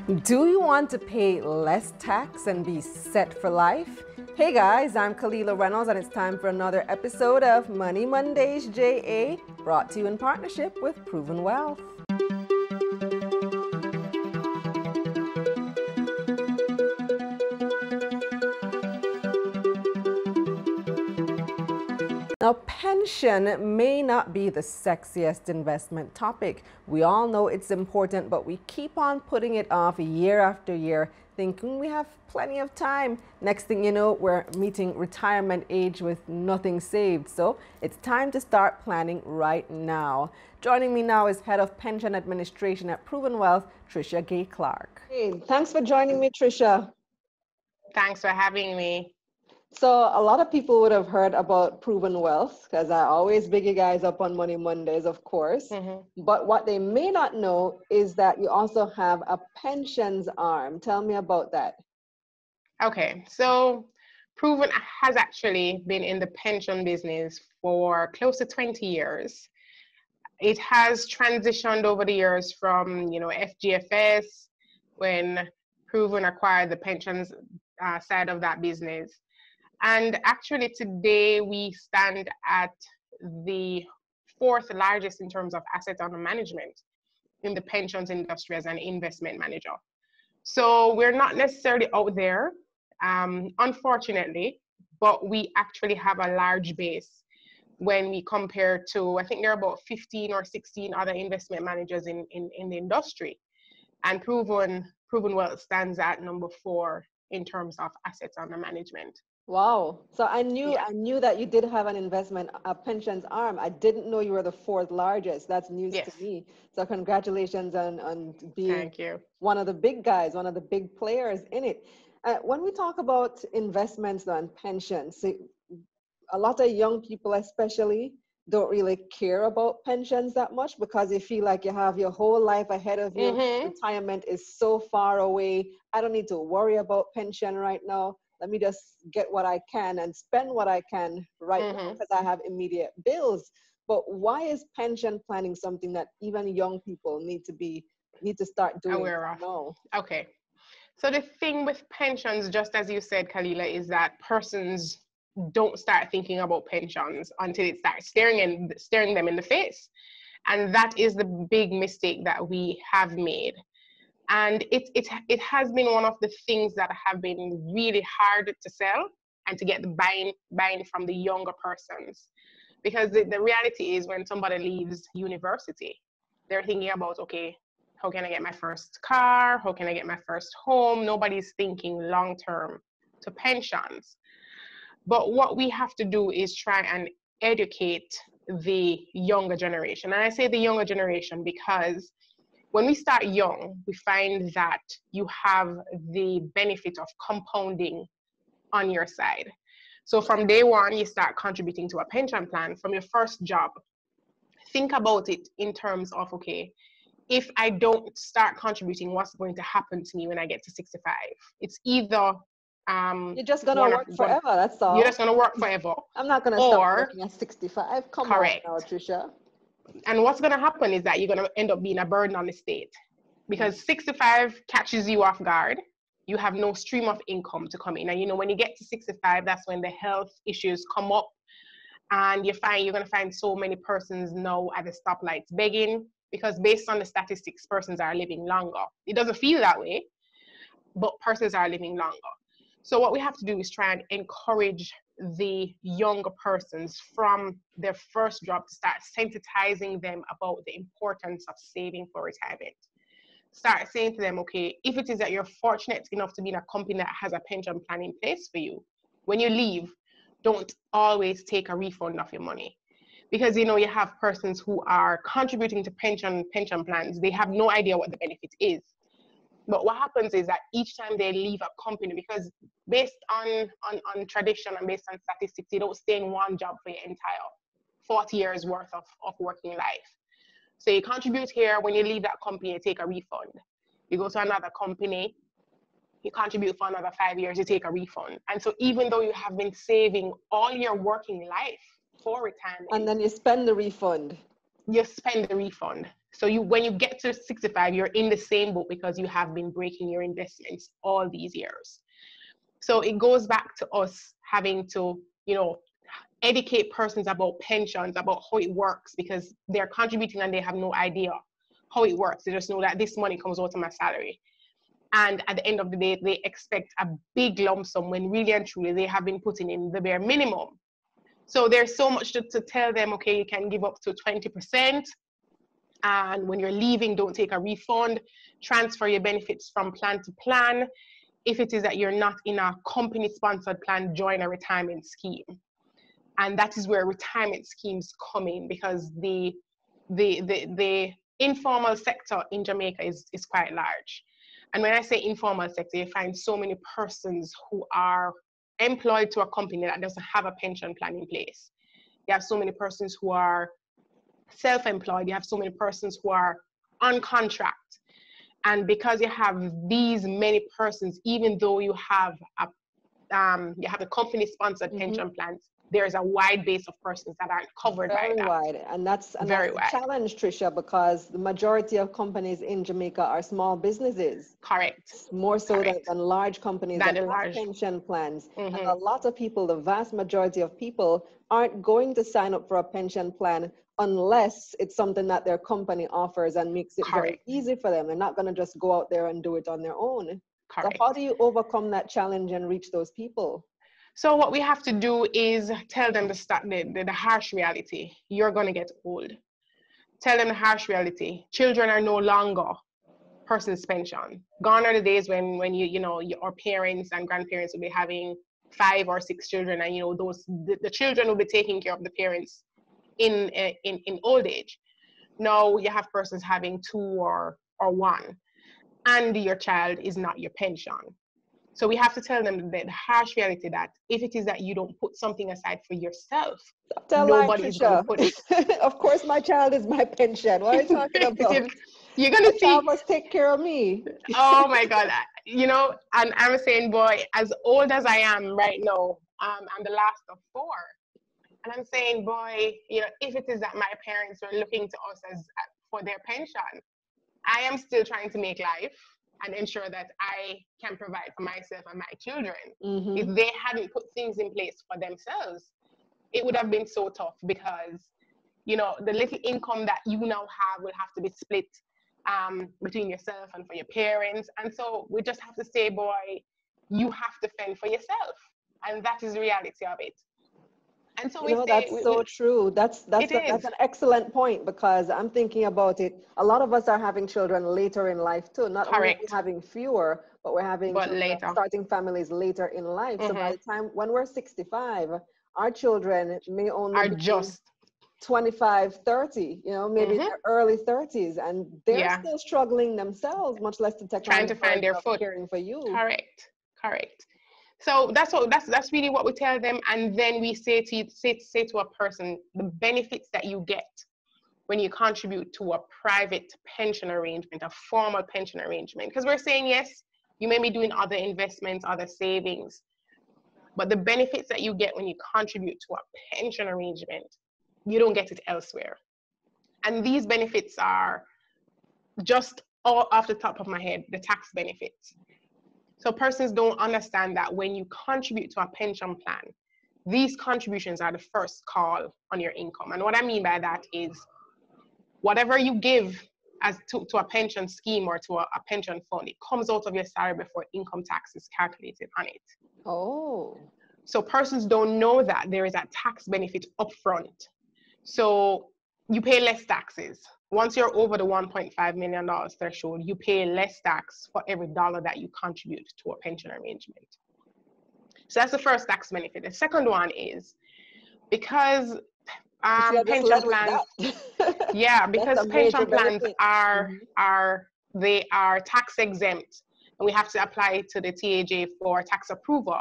Do you want to pay less tax and be set for life? Hey guys, I'm Kalilah Reynolds and it's time for another episode of Money Mondays JA, brought to you in partnership with Proven Wealth. Now, pension may not be the sexiest investment topic. We all know it's important, but we keep on putting it off year after year, thinking we have plenty of time. Next thing you know, we're meeting retirement age with nothing saved. So it's time to start planning right now. Joining me now is Head of Pension Administration at Proven Wealth, Trecia Gayle Clarke. Hey, thanks for joining me, Trecia. Thanks for having me. So a lot of people would have heard about Proven Wealth because I always big you guys up on Money Mondays, of course. But what they may not know is that you also have a pensions arm. Tell me about that. Okay, so Proven has actually been in the pension business for close to 20 years. It has transitioned over the years from, FGFS, when Proven acquired the pensions side of that business. And actually today we stand at the fourth largest in terms of assets under management in the pensions industry as an investment manager. So we're not necessarily out there, unfortunately, but we actually have a large base when we compare to, I think there are about 15 or 16 other investment managers in the industry. And Proven Wealth stands at number 4 in terms of assets under management. Wow. So I knew that you did have a pensions arm. I didn't know you were the fourth largest. That's news to me. So congratulations on being one of the big guys, one of the big players in it. When we talk about investments and pensions, a lot of young people especially don't really care about pensions that much because they feel like you have your whole life ahead of you. Retirement is so far away. I don't need to worry about pension right now. Let me just get what I can and spend what I can right now because I have immediate bills. But why is pension planning something that even young people need to start doing aware of? No. Okay. So the thing with pensions, just as you said, Kalilah, is that persons don't start thinking about pensions until it starts staring them in the face. And that is the big mistake that we have made. And it has been one of the things that have been really hard to sell and to get the buy-in from the younger persons. Because the reality is when somebody leaves university, they're thinking about, okay, how can I get my first car? How can I get my first home? Nobody's thinking long-term to pensions. But what we have to do is try and educate the younger generation. And I say the younger generation because when we start young, we find that you have the benefit of compounding on your side. So from day one, you start contributing to a pension plan from your first job. Think about it in terms of, okay, if I don't start contributing, what's going to happen to me when I get to 65? It's either you're just gonna work forever. That's all. You're just gonna work forever. I'm not gonna stop working at 65. Come on now, Trecia. And what's going to happen is that you're going to end up being a burden on the state because 65 catches you off guard. You have no stream of income to come in. And, when you get to 65, that's when the health issues come up. And you're going to find so many persons now at the stoplights begging because based on the statistics, persons are living longer. It doesn't feel that way, but persons are living longer. So what we have to do is try and encourage the younger persons from their first job to start sensitizing them about the importance of saving for retirement. Start saying to them, okay, if it is that you're fortunate enough to be in a company that has a pension plan in place for you, when you leave, don't always take a refund of your money. Because, you have persons who are contributing to pension plans, they have no idea what the benefit is. But what happens is that each time they leave a company, because based on tradition and based on statistics, you don't stay in one job for your entire 40 years worth of working life. So you contribute here, when you leave that company, you take a refund. You go to another company, you contribute for another 5 years, you take a refund. And so even though you have been saving all your working life for retirement. And then you spend the refund. you spend the refund. So when you get to 65, you're in the same boat because you have been breaking your investments all these years. So it goes back to us having to, educate persons about pensions, about how it works, because they're contributing and they have no idea how it works. They just know that this money comes out of my salary. And at the end of the day, they expect a big lump sum when really and truly they have been putting in the bare minimum. So there's so much to tell them, okay, you can give up to 20%. And when you're leaving, don't take a refund. Transfer your benefits from plan to plan. If it is that you're not in a company-sponsored plan, join a retirement scheme. And that is where retirement schemes come in, because the informal sector in Jamaica is quite large. And when I say informal sector, you find so many persons who are employed to a company that doesn't have a pension plan in place. You have so many persons who are self-employed. You have so many persons who are on contract. And because you have these many persons, even though you have the company-sponsored pension plans, there's a wide base of persons that aren't covered by that. Very wide. And that's a challenge, Trecia, because the majority of companies in Jamaica are small businesses. Correct. More so than large companies that have pension plans. And a lot of people, the vast majority of people, aren't going to sign up for a pension plan unless it's something that their company offers and makes it very easy for them. They're not going to just go out there and do it on their own. Correct. So how do you overcome that challenge and reach those people? So what we have to do is tell them the harsh reality. You're going to get old. Tell them the harsh reality. Children are no longer person's pension. Gone are the days when your parents and grandparents will be having 5 or 6 children, and the children will be taking care of the parents in old age. Now you have persons having 2 or 1, and your child is not your pension. So we have to tell them the harsh reality that if it is that you don't put something aside for yourself, nobody is going to put it. Of course, my child is my pension. What are you talking about? You're going to see. Child must take care of me. Oh my God. And I'm saying, boy, as old as I am right now, I'm the last of 4. And I'm saying, boy, if it is that my parents were looking to us for their pension, I am still trying to make life and ensure that I can provide for myself and my children. If they hadn't put things in place for themselves, it would have been so tough, because, the little income that you now have will have to be split between yourself and for your parents. And so we just have to say, boy, you have to fend for yourself. And that is the reality of it. And so that's so true. That's an excellent point, because I'm thinking about it. A lot of us are having children later in life too. Not only having fewer, but we're having starting families later in life. So by the time when we're 65, our children may only be just 25, 30, maybe their early 30s, and they're still struggling themselves, much less to take trying to find their foot, caring for you. Correct. So that's really what we tell them. And then we say to a person the benefits that you get when you contribute to a private pension arrangement, a formal pension arrangement. Because we're saying, yes, you may be doing other investments, other savings, but the benefits that you get when you contribute to a pension arrangement, you don't get it elsewhere. And these benefits are, just all off the top of my head, the tax benefits. So persons don't understand that when you contribute to a pension plan, these contributions are the first call on your income. And what I mean by that is whatever you give to a pension scheme or to a pension fund, it comes out of your salary before income tax is calculated on it. Oh. So persons don't know that there is a tax benefit upfront. So you pay less taxes. Once you're over the $1.5 million threshold, you pay less tax for every dollar that you contribute to a pension arrangement. So that's the first tax benefit. The second one is because pension plans, because pension plans are tax exempt, and we have to apply to the TAJ for tax approval.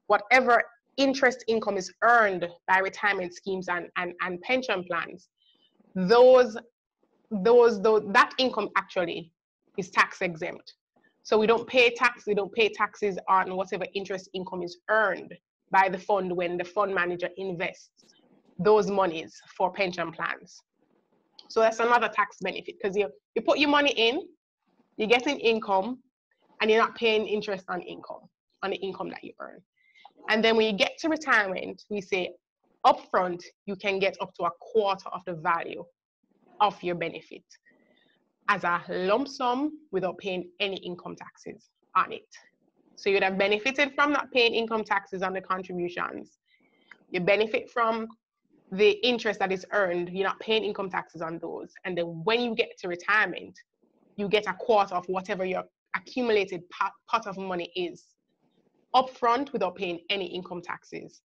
Whatever interest income is earned by retirement schemes and pension plans, that income actually is tax exempt. So we don't pay taxes on whatever interest income is earned by the fund when the fund manager invests those monies for pension plans. So that's another tax benefit, because you put your money in, you're getting income, and you're not paying interest on the income that you earn. And then when you get to retirement, we say upfront, you can get up to a quarter of the value of your benefit as a lump sum without paying any income taxes on it. So you'd have benefited from not paying income taxes on the contributions. You benefit from the interest that is earned. You're not paying income taxes on those. And then when you get to retirement, you get a quarter of whatever your accumulated pot of money is upfront without paying any income taxes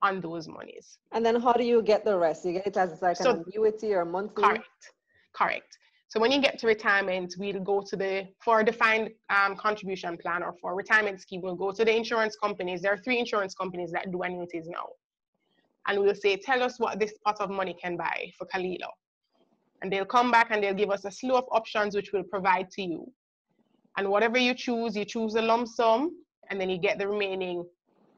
on those monies. And then how do you get the rest? You get it as like an annuity or monthly? Correct. So when you get to retirement, we'll go to for a defined contribution plan or for a retirement scheme, we'll go to the insurance companies. There are 3 insurance companies that do annuities now. And we'll say, tell us what this pot of money can buy for Kalilah. And they'll come back and they'll give us a slew of options which we'll provide to you. And whatever you choose a lump sum, and then you get the remaining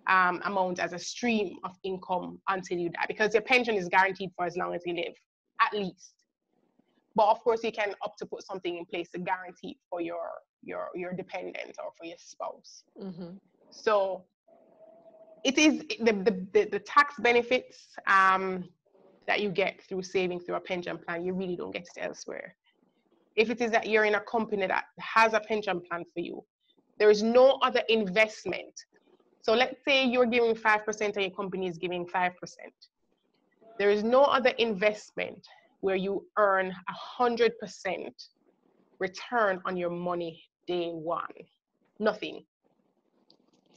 amount as a stream of income until you die, because your pension is guaranteed for as long as you live, at least. But of course, you can opt to put something in place to guarantee for your dependent or for your spouse. Mm-hmm. So it is the tax benefits that you get through saving through a pension plan, you really don't get it elsewhere. If it is that you're in a company that has a pension plan for you, there is no other investment. So let's say you're giving 5% and your company is giving 5%. There is no other investment where you earn 100% return on your money day one. Nothing.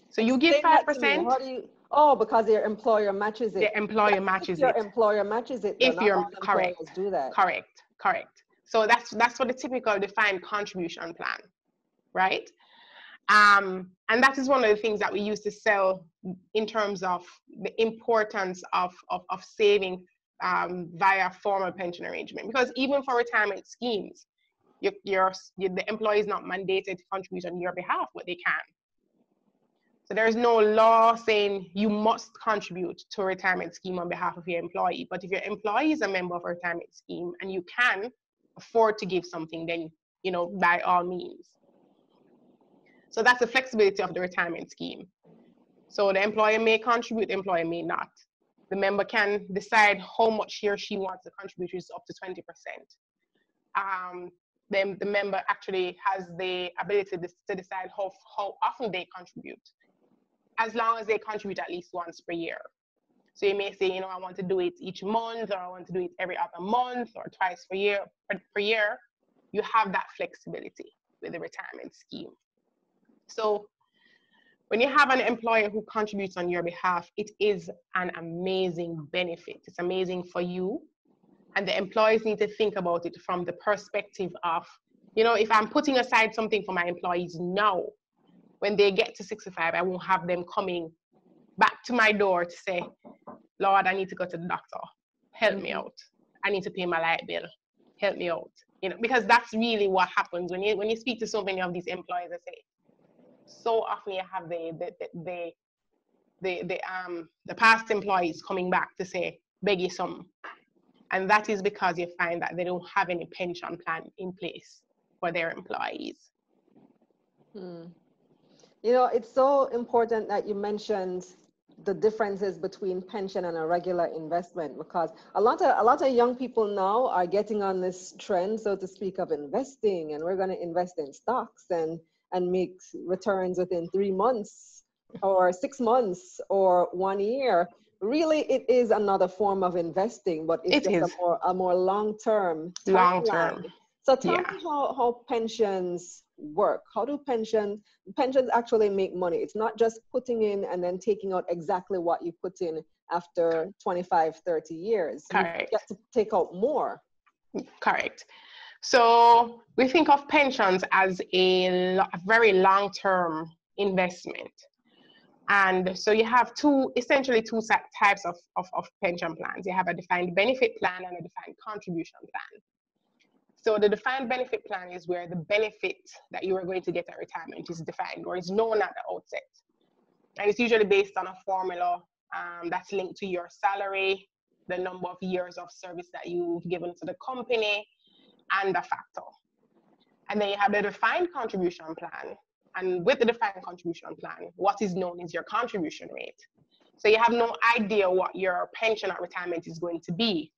So you give 5%. How do you? Oh, because your employer matches it. The employer matches it. Your employer matches it. If you're correct, do that. Correct. So that's for the typical defined contribution plan, right? And that is one of the things that we use to sell in terms of the importance of saving via formal pension arrangement. Because even for retirement schemes, the employee is not mandated to contribute on your behalf, but they can. So there is no law saying you must contribute to a retirement scheme on behalf of your employee. But if your employee is a member of a retirement scheme and you can afford to give something, then, by all means. So that's the flexibility of the retirement scheme. So the employer may contribute, the employer may not. The member can decide how much he or she wants to contribute, which is up to 20%. Then the member actually has the ability to decide how often they contribute, as long as they contribute at least once per year. So you may say, I want to do it each month, or I want to do it every other month, or twice per year. You have that flexibility with the retirement scheme. So when you have an employer who contributes on your behalf, it is an amazing benefit. It's amazing for you. And the employees need to think about it from the perspective of, if I'm putting aside something for my employees now, when they get to 65, I won't have them coming back to my door to say, Lord, I need to go to the doctor. Help me out. I need to pay my light bill. Help me out. Because that's really what happens when you speak to so many of these employees. They say, so often you have the past employees coming back to say, beg you some. And that is because you find that they don't have any pension plan in place for their employees. It's so important that you mentioned the differences between pension and a regular investment, because a lot of young people now are getting on this trend, so to speak, of investing, and we're going to invest in stocks and make returns within 3 months or 6 months or 1 year. Really, it is another form of investing, but it's a more long-term. So tell me how pensions work. How do pensions actually make money? It's not just putting in and then taking out exactly what you put in after 25, 30 years. Correct. You get to take out more. Correct. So we think of pensions as a very long-term investment. And so you have essentially two types of pension plans. You have a defined benefit plan and a defined contribution plan. So the defined benefit plan is where the benefit that you are going to get at retirement is defined or is known at the outset. And it's usually based on a formula that's linked to your salary, the number of years of service that you've given to the company, and a factor. And then you have the defined contribution plan. And with the defined contribution plan, what is known is your contribution rate. So you have no idea what your pension at retirement is going to be.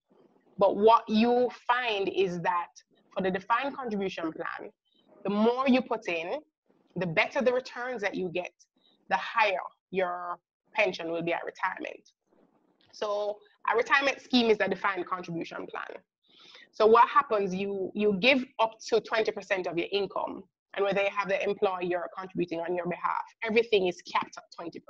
But what you find is that for the defined contribution plan, the more you put in, the better the returns that you get, the higher your pension will be at retirement. So a retirement scheme is a defined contribution plan. So what happens, you give up to 20% of your income, and whether you have the employer contributing on your behalf, everything is capped at 20%.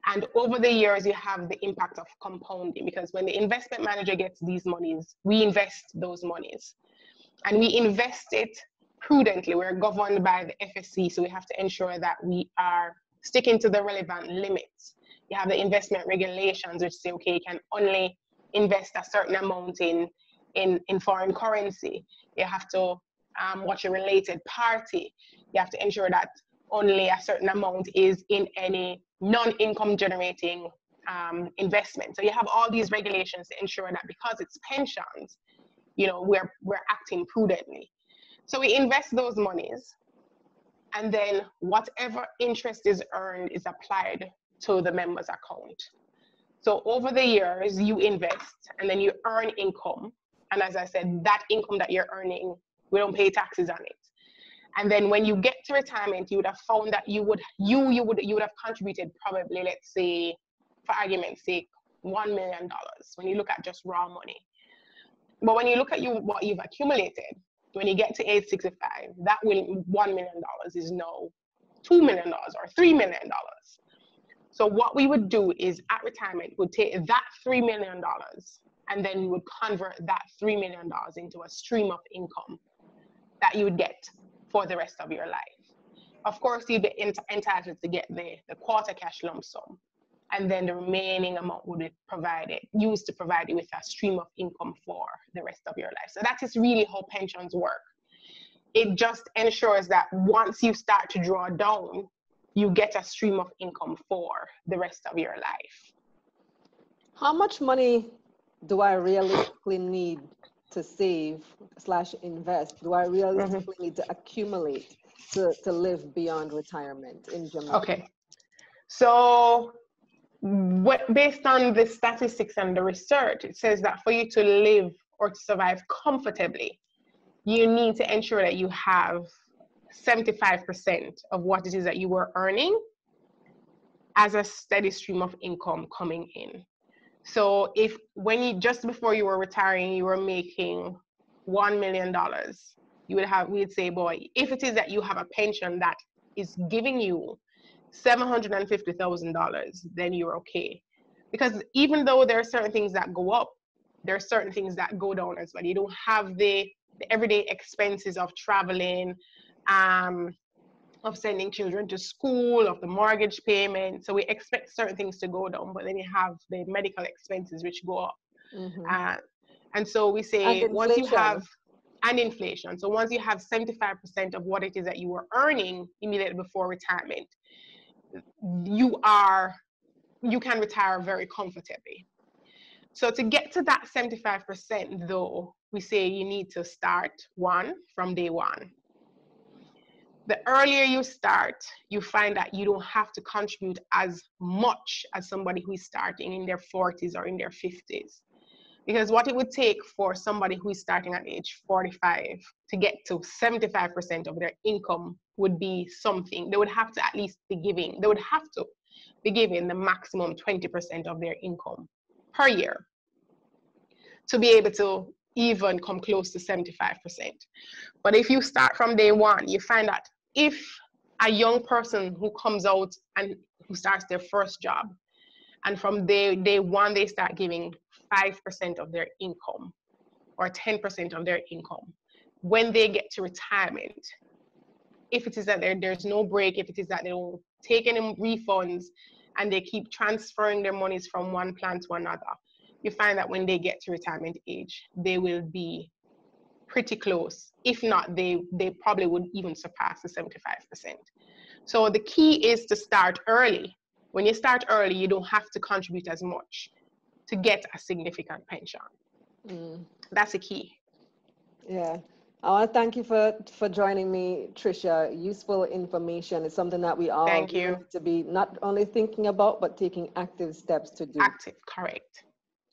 And over the years, you have the impact of compounding, because when the investment manager gets these monies, we invest those monies. And we invest it prudently. We're governed by the FSC, so we have to ensure that we are sticking to the relevant limits. You have the investment regulations, which say, okay, you can only invest a certain amount in foreign currency. You have to watch a related party. You have to ensure that only a certain amount is in any non-income generating investment. So you have all these regulations to ensure that because it's pensions, we're acting prudently. So we invest those monies, and then whatever interest is earned is applied to the member's account. So over the years, you invest and then you earn income. And as I said, that income that you're earning, we don't pay taxes on it. And then when you get to retirement, you would have found that you would have contributed probably, let's say, for argument's sake, $1 million when you look at just raw money. But when you look at what you've accumulated, when you get to age 65, that $1 million is now $2 million or $3 million. So what we would do is at retirement, we'd take that $3 million and then we would convert that $3 million into a stream of income that you would get for the rest of your life. Of course, you'd be entitled to get the quarter cash lump sum, and then the remaining amount would be used to provide you with a stream of income for the rest of your life. So that is really how pensions work. It just ensures that once you start to draw down, you get a stream of income for the rest of your life. How much money do I realistically need to save / invest? Do I realistically need to accumulate to live beyond retirement in Jamaica? Okay. So based on the statistics and the research, it says that for you to live or to survive comfortably, you need to ensure that you have 75% of what it is that you were earning as a steady stream of income coming in. So just before you were retiring, you were making $1 million, we'd say, boy, if it is that you have a pension that is giving you $750,000, then you're okay. Because even though there are certain things that go up, there are certain things that go down as well. You don't have the everyday expenses of traveling, of sending children to school, of the mortgage payment. So we expect certain things to go down, but then you have the medical expenses which go up. And so we say once you have, and inflation. So once you have 75% of what it is that you were earning immediately before retirement, you can retire very comfortably. So to get to that 75% though, we say you need to start from day one. The earlier you start, you find that you don't have to contribute as much as somebody who is starting in their 40s or in their 50s. Because what it would take for somebody who is starting at age 45 to get to 75% of their income would be something. They would have to at least be giving the maximum 20% of their income per year to be able to even come close to 75%. But if you start from day one, you find that if a young person who comes out and who starts their first job, and from day one, they start giving 5% of their income or 10% of their income, when they get to retirement, if it is that there's no break, if it is that they don't take any refunds and they keep transferring their monies from one plan to another, you find that when they get to retirement age, they will be pretty close. If not, they probably would even surpass the 75%. So the key is to start early. When you start early, you don't have to contribute as much. to get a significant pension. That's the key. Yeah. I want to thank you for joining me, Trecia. Useful information is something that we all need to be not only thinking about, but taking active steps to do. Active, correct.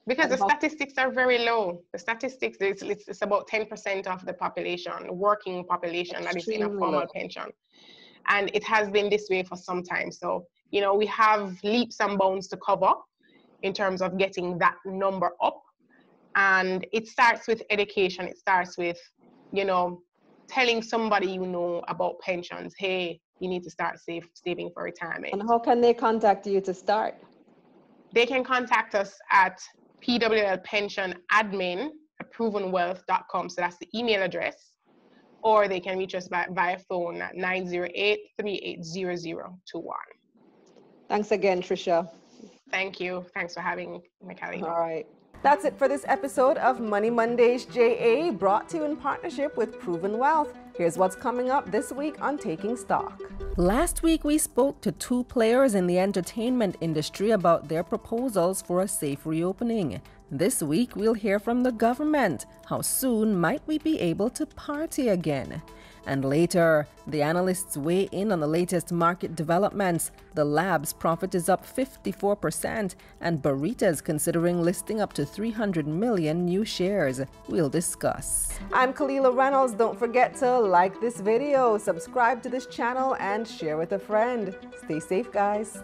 Because the statistics are very low. The statistics, it's about 10% of the population, working population, that is in a formal pension. And it has been this way for some time. So, you know, we have leaps and bounds to cover in terms of getting that number up. And it starts with education. It starts with, you know, telling somebody you know about pensions. Hey, you need to start saving for retirement. And how can they contact you to start? They can contact us at pwlpensionadmin@provenwealth.com. So that's the email address. Or they can reach us via phone at 908-380021. Thanks again, Trecia. Thank you. Thanks for having me, Kalilah. All right. That's it for this episode of Money Mondays JA, brought to you in partnership with Proven Wealth. Here's what's coming up this week on Taking Stock. Last week, we spoke to two players in the entertainment industry about their proposals for a safe reopening. This week, we'll hear from the government. How soon might we be able to party again? And later, the analysts weigh in on the latest market developments. The Lab's profit is up 54%, and Barita's considering listing up to 300 million new shares. We'll discuss. I'm Kalilah Reynolds. Don't forget to like this video, subscribe to this channel, and share with a friend. Stay safe, guys.